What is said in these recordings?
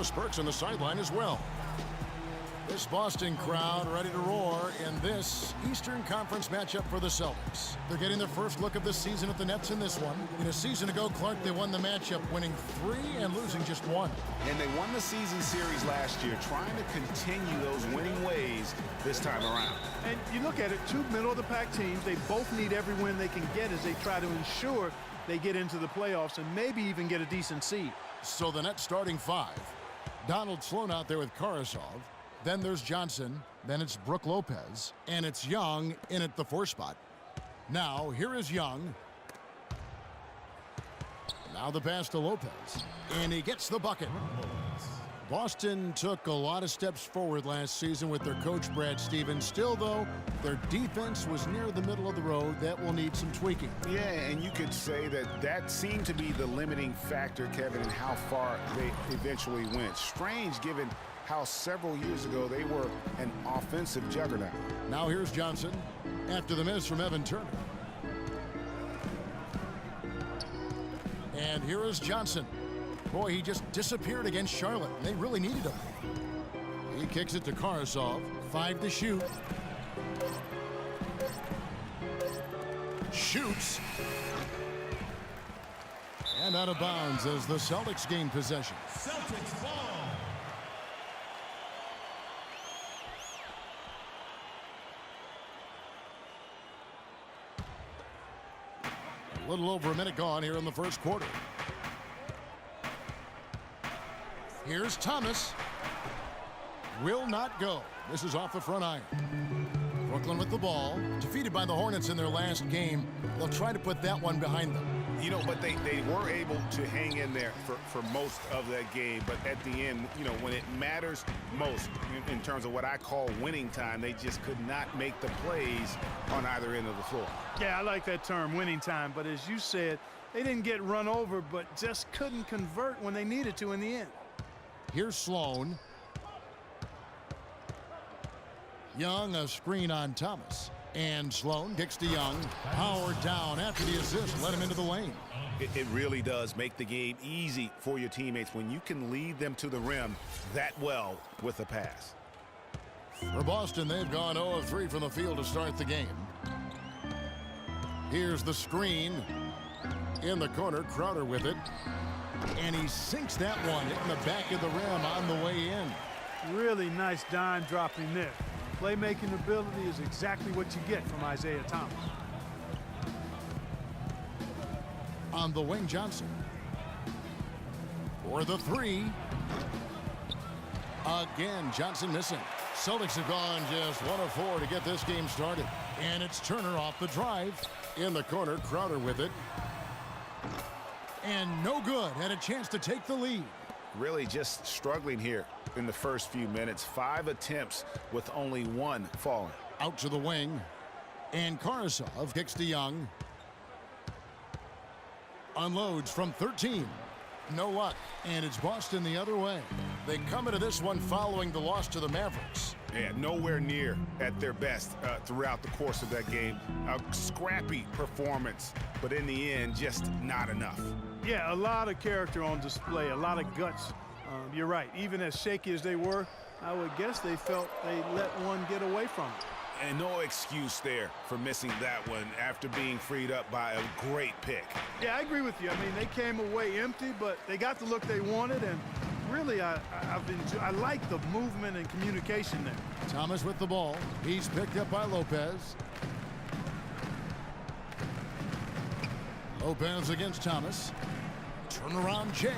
Doris Burke's on the sideline as well. This Boston crowd ready to roar in this Eastern Conference matchup for the Celtics. They're getting their first look of the season at the Nets in this one. In a season ago, Clark, they won the matchup, winning 3 and losing just 1. And they won the season series last year, trying to continue those winning ways this time around. And you look at it, 2 middle-of-the-pack teams. They both need every win they can get as they try to ensure they get into the playoffs and maybe even get a decent seed. So the Nets starting 5. Donald Sloan out there with Karasov. Then there's Johnson, then it's Brook Lopez, and it's Young in at the 4 spot. Now, here is Young. Now the pass to Lopez, and he gets the bucket. Boston took a lot of steps forward last season with their coach, Brad Stevens. Still, though, their defense was near the middle of the road. That will need some tweaking. Yeah, and you could say that seemed to be the limiting factor, Kevin, in how far they eventually went. Strange, given how several years ago they were an offensive juggernaut. Now here's Johnson after the miss from Evan Turner. And here is Johnson. Boy, he just disappeared against Charlotte. They really needed him. He kicks it to Karasov. 5 to shoot. Shoots. And out of bounds as the Celtics gain possession. Celtics ball. A little over a minute gone here in the first quarter. Here's Thomas. Will not go. This is off the front iron. Brooklyn with the ball. Defeated by the Hornets in their last game. They'll try to put that one behind them. You know, but they were able to hang in there for most of that game. But at the end, you know, when it matters most in terms of what I call winning time, they just could not make the plays on either end of the floor. Yeah, I like that term, winning time. But as you said, they didn't get run over, but just couldn't convert when they needed to in the end. Here's Sloan. Young, a screen on Thomas. And Sloan kicks to Young. Powered down after the assist. Let him into the lane. It really does make the game easy for your teammates when you can lead them to the rim that well with a pass. For Boston, they've gone 0 of 3 from the field to start the game. Here's the screen. In the corner, Crowder with it. And he sinks that one, hitting the back of the rim on the way in. Really nice dime dropping there. Playmaking ability is exactly what you get from Isaiah Thomas. On the wing, Johnson. For the 3. Again, Johnson missing. Celtics have gone just 1 of 4 to get this game started. And it's Turner off the drive. In the corner, Crowder with it. And no good. Had a chance to take the lead. Really just struggling here in the first few minutes. 5 attempts with only 1 falling. Out to the wing. And Karasov kicks to Young. Unloads from 13. No luck. And it's Boston the other way. They come into this one following the loss to the Mavericks. Yeah, nowhere near at their best throughout the course of that game. A scrappy performance, but in the end, just not enough. Yeah, a lot of character on display, a lot of guts. You're right. Even as shaky as they were, I would guess they felt they let one get away from them. And no excuse there for missing that one after being freed up by a great pick. Yeah, I agree with you. I mean, they came away empty, but they got the look they wanted, and really, I like the movement and communication there. Thomas with the ball. He's picked up by Lopez. Lopez against Thomas. Turnaround Jay.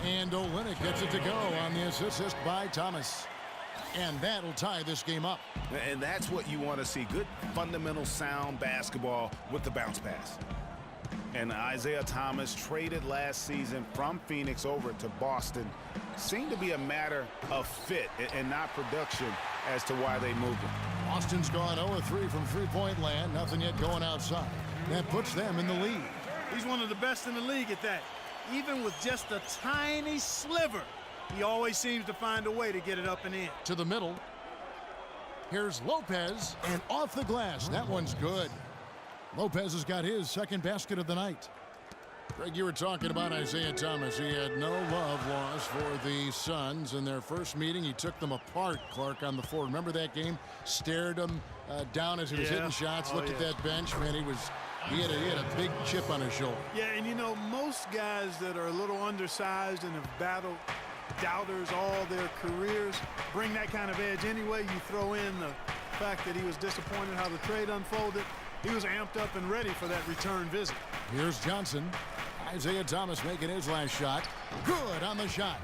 And Olynyk gets it to go on the assist by Thomas. And that'll tie this game up. And that's what you want to see. Good, fundamental, sound basketball with the bounce pass. And Isaiah Thomas, traded last season from Phoenix over to Boston, seemed to be a matter of fit and not production as to why they moved him. Boston's gone 0 of 3 from three-point land. Nothing yet going outside. That puts them in the lead. He's one of the best in the league at that. Even with just a tiny sliver, he always seems to find a way to get it up and in. To the middle. Here's Lopez, and off the glass. That one's good. Lopez has got his second basket of the night. Greg, you were talking about Isaiah Thomas. He had no love lost for the Suns in their first meeting. He took them apart, Clark, on the floor. Remember that game? Stared him down as he was hitting shots, looked at that bench. Man, he had a big chip on his shoulder. Yeah, and you know, most guys that are a little undersized and have battled doubters all their careers bring that kind of edge anyway. You throw in the fact that he was disappointed how the trade unfolded. He was amped up and ready for that return visit. Here's Johnson. Isaiah Thomas making his last shot. Good on the shot.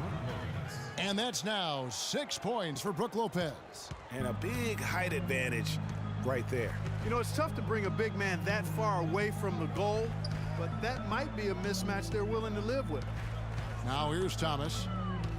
And that's now 6 points for Brook Lopez. And a big height advantage right there. You know, it's tough to bring a big man that far away from the goal, but that might be a mismatch they're willing to live with. Now here's Thomas.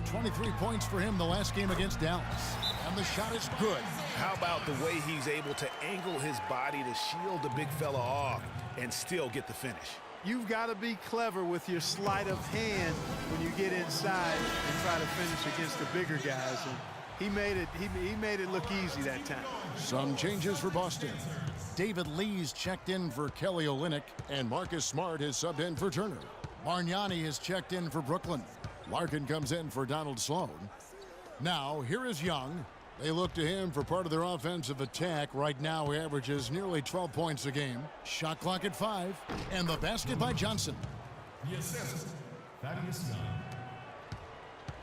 23 points for him the last game against Dallas. And the shot is good. How about the way he's able to angle his body to shield the big fella off and still get the finish? You've got to be clever with your sleight of hand when you get inside and try to finish against the bigger guys. And he made it look easy that time. Some changes for Boston. David Lee's checked in for Kelly Olynyk, and Marcus Smart has subbed in for Turner. Bargnani has checked in for Brooklyn. Larkin comes in for Donald Sloan. Now, here is Young. They look to him for part of their offensive attack. Right now, he averages nearly 12 points a game. Shot clock at 5. And the basket by Johnson.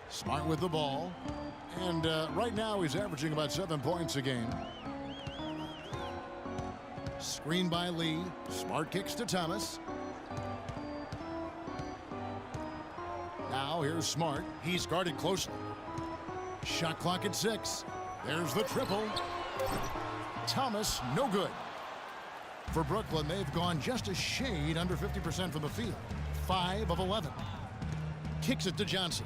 Smart with the ball. And right now, he's averaging about 7 points a game. Screen by Lee. Smart kicks to Thomas. Now here's Smart. He's guarded closely. Shot clock at 6. There's the triple. Thomas, no good. For Brooklyn, they've gone just a shade under 50% from the field. 5 of 11. Kicks it to Johnson.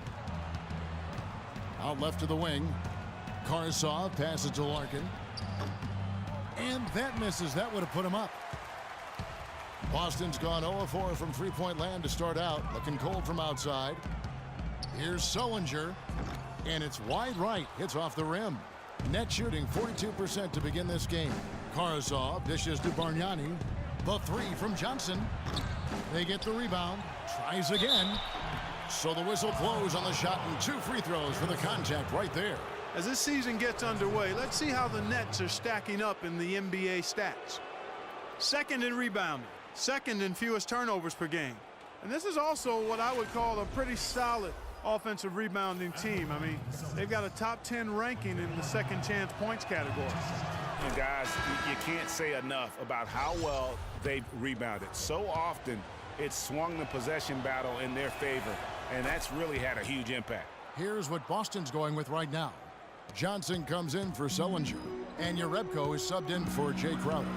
Out left to the wing. Karsov passes to Larkin. And that misses. That would have put him up. Boston's gone 0-4 from three-point land to start out. Looking cold from outside. Here's Sullinger. And it's wide right. Hits off the rim. Net shooting 42% to begin this game. Karsov dishes to Bargnani. The three from Johnson. They get the rebound. Tries again. So the whistle blows on the shot and 2 free throws for the contact right there. As this season gets underway, let's see how the Nets are stacking up in the NBA stats. Second in rebounding. Second in fewest turnovers per game. And this is also what I would call a pretty solid offensive rebounding team. I mean, they've got a top 10 ranking in the second chance points category. And guys, you can't say enough about how well they've rebounded. So often, it's swung the possession battle in their favor, and that's really had a huge impact. Here's what Boston's going with right now. Johnson comes in for Sullinger, and Jerebko is subbed in for Jay Crowder.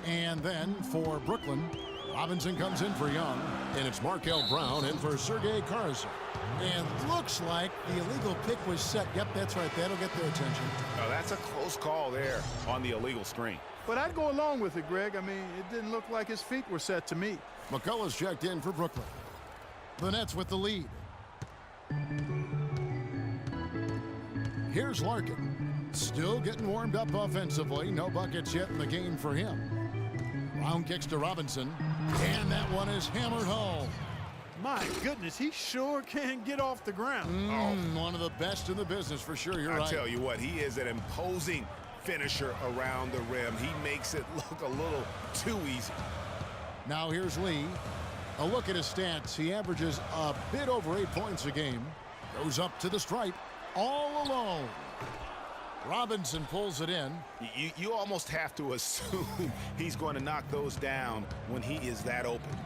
And then for Brooklyn, Robinson comes in for Young, and it's Markel Brown in for Sergei Karsov. And looks like the illegal pick was set. Yep, that's right. That'll get their attention. Oh, that's a close call there on the illegal screen. But I'd go along with it, Greg. I mean, it didn't look like his feet were set to me. McCullough's checked in for Brooklyn. The Nets with the lead. Here's Larkin. Still getting warmed up offensively. No buckets yet in the game for him. Brown kicks to Robinson. And that one is hammered home. My goodness, he sure can get off the ground. One of the best in the business for sure. You're right. I tell you what, he is an imposing finisher around the rim. He makes it look a little too easy. Now here's Lee. A look at his stats. He averages a bit over 8 points a game. Goes up to the stripe all alone. Robinson pulls it in. You almost have to assume he's going to knock those down when he is that open.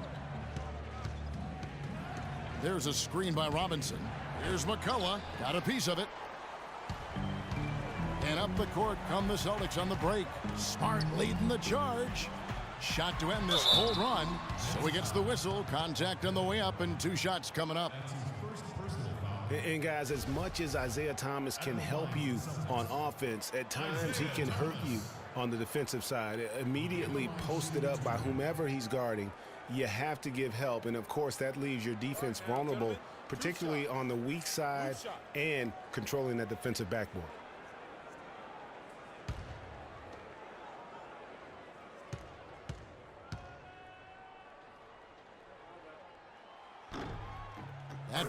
There's a screen by Robinson. Here's McCullough. Got a piece of it. And up the court come the Celtics on the break. Smart leading the charge. Shot to end this cold run. So he gets the whistle. Contact on the way up and 2 shots coming up. And guys, as much as Isaiah Thomas can help you on offense, at times he can hurt you on the defensive side. Immediately posted up by whomever he's guarding, you have to give help. And of course, that leaves your defense vulnerable, particularly on the weak side and controlling that defensive backboard.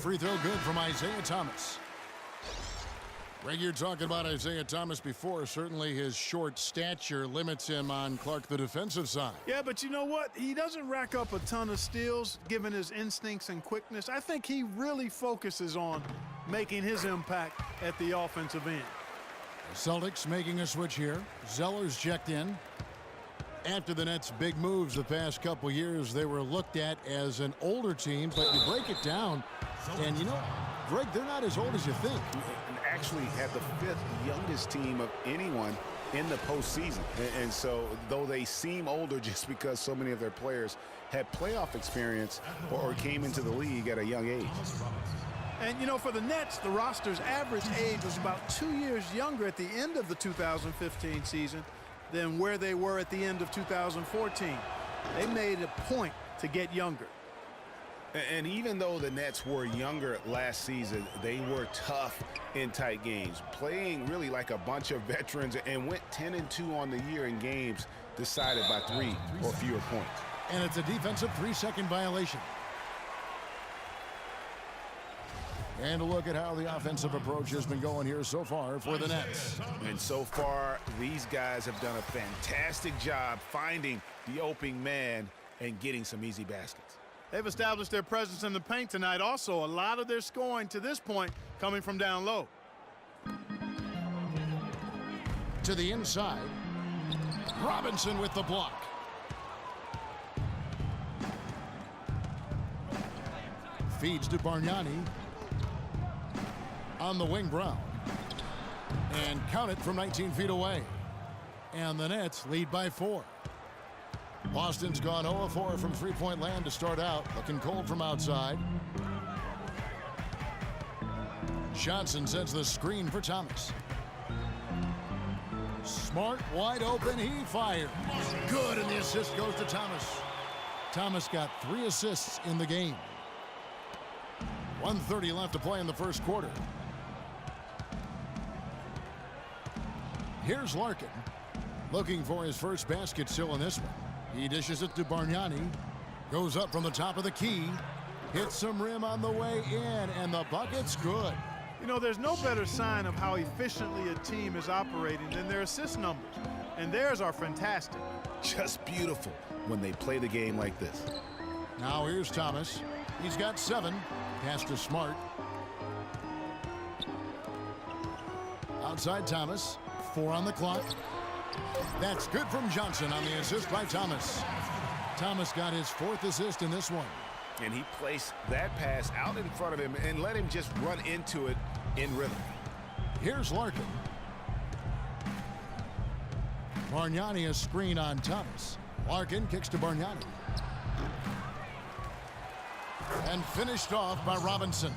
free throw good from Isaiah Thomas. Greg, you're talking about Isaiah Thomas before. Certainly his short stature limits him on Clark, the defensive side. Yeah, but you know what? He doesn't rack up a ton of steals given his instincts and quickness. I think he really focuses on making his impact at the offensive end. The Celtics making a switch here. Zeller's checked in. After the Nets' big moves the past couple years, they were looked at as an older team, but you break it down, and you know, Greg, they're not as old as you think. And actually had the 5th youngest team of anyone in the postseason. And so, though they seem older just because so many of their players had playoff experience or came into the league at a young age. And, you know, for the Nets, the roster's average age was about 2 years younger at the end of the 2015 season than where they were at the end of 2014. They made a point to get younger. And even though the Nets were younger last season, they were tough in tight games, playing really like a bunch of veterans, and went 10-2 on the year in games decided by 3 or fewer points. And it's a defensive 3-second violation. And a look at how the offensive approach has been going here so far for the Nets. And so far, these guys have done a fantastic job finding the opening man and getting some easy baskets. They've established their presence in the paint tonight. Also, a lot of their scoring to this point coming from down low. To the inside. Robinson with the block. Feeds to Bargnani. On the wing, Brown. And count it from 19 feet away. And the Nets lead by 4. Boston's gone 0-4 from three-point land to start out. Looking cold from outside. Johnson sends the screen for Thomas. Smart, wide open, he fired. Good, and the assist goes to Thomas. Thomas got 3 assists in the game. 1:30 left to play in the first quarter. Here's Larkin, looking for his first basket still in this one. He dishes it to Bargnani. Goes up from the top of the key. Hits some rim on the way in, and the bucket's good. You know, there's no better sign of how efficiently a team is operating than their assist numbers. And theirs are fantastic. Just beautiful when they play the game like this. Now here's Thomas. He's got 7. Pass to Smart. Outside Thomas. 4 on the clock. That's good from Johnson on the assist by Thomas. Thomas got his 4th assist in this one. And he placed that pass out in front of him and let him just run into it in rhythm. Here's Larkin. Bargnani a screen on Thomas. Larkin kicks to Bargnani. And finished off by Robinson.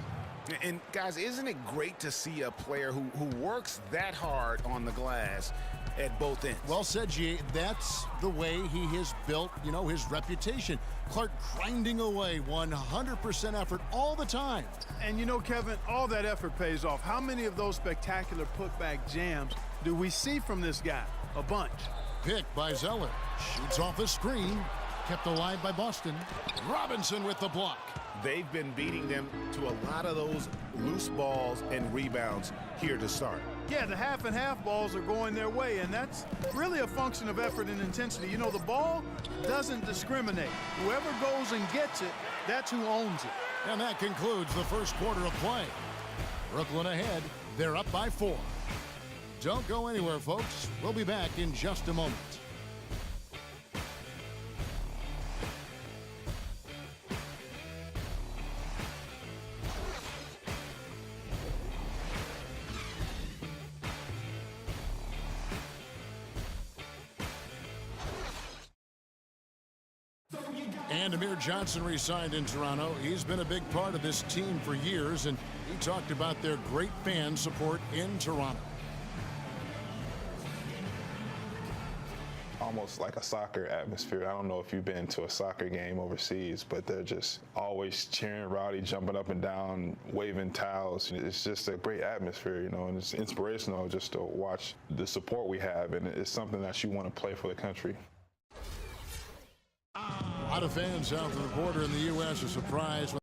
And guys, isn't it great to see a player who works that hard on the glass at both ends? Well said, G. That's the way he has built, you know, his reputation. Clark grinding away, 100% effort all the time. And you know, Kevin, all that effort pays off. How many of those spectacular putback jams do we see from this guy? A bunch. Picked by Zeller. Shoots off the screen. Kept alive by Boston. Robinson with the block. They've been beating them to a lot of those loose balls and rebounds here to start. Yeah, the half and half balls are going their way, and that's really a function of effort and intensity. You know, the ball doesn't discriminate. Whoever goes and gets it, that's who owns it. And that concludes the first quarter of play. Brooklyn ahead. They're up by 4. Don't go anywhere, folks. We'll be back in just a moment. And Amir Johnson re-signed in Toronto. He's been a big part of this team for years, and he talked about their great fan support in Toronto. Almost like a soccer atmosphere. I don't know if you've been to a soccer game overseas, but they're just always cheering, rowdy, jumping up and down, waving towels. It's just a great atmosphere, you know, and it's inspirational just to watch the support we have, and it's something that you want to play for the country. A lot of fans south of the border in the U.S. are surprised when